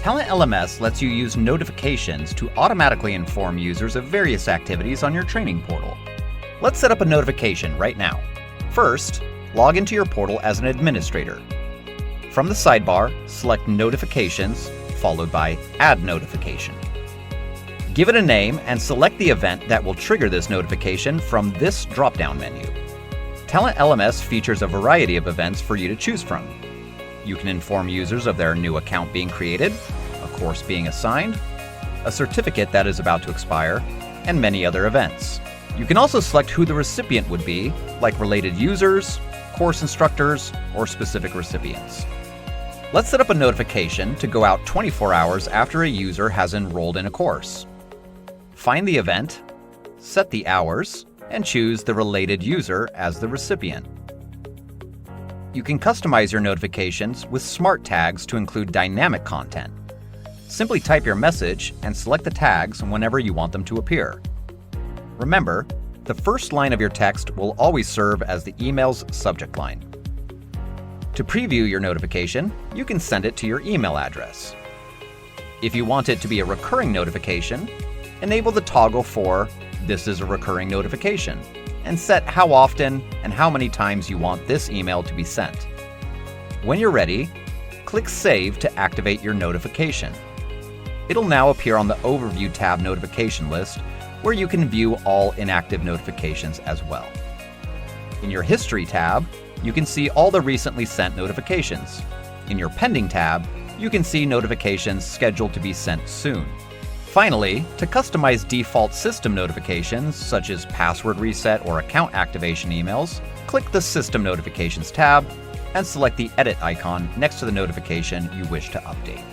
TalentLMS lets you use notifications to automatically inform users of various activities on your training portal. Let's set up a notification right now. First, log into your portal as an administrator. From the sidebar, select Notifications, followed by Add Notification. Give it a name and select the event that will trigger this notification from this drop-down menu. TalentLMS features a variety of events for you to choose from. You can inform users of their new account being created, a course being assigned, a certificate that is about to expire, and many other events. You can also select who the recipient would be, like related users, course instructors, or specific recipients. Let's set up a notification to go out 24 hours after a user has enrolled in a course. Find the event, set the hours, and choose the related user as the recipient. You can customize your notifications with smart tags to include dynamic content. Simply type your message and select the tags whenever you want them to appear. Remember, the first line of your text will always serve as the email's subject line. To preview your notification, you can send it to your email address. If you want it to be a recurring notification, enable the toggle for "This is a recurring notification" and set how often and how many times you want this email to be sent. When you're ready, click Save to activate your notification. It'll now appear on the Overview tab notification list, where you can view all inactive notifications as well. In your History tab, you can see all the recently sent notifications. In your Pending tab, you can see notifications scheduled to be sent soon. Finally, to customize default system notifications, such as password reset or account activation emails, click the System Notifications tab and select the Edit icon next to the notification you wish to update.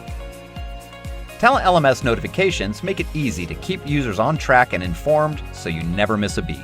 TalentLMS notifications make it easy to keep users on track and informed so you never miss a beat.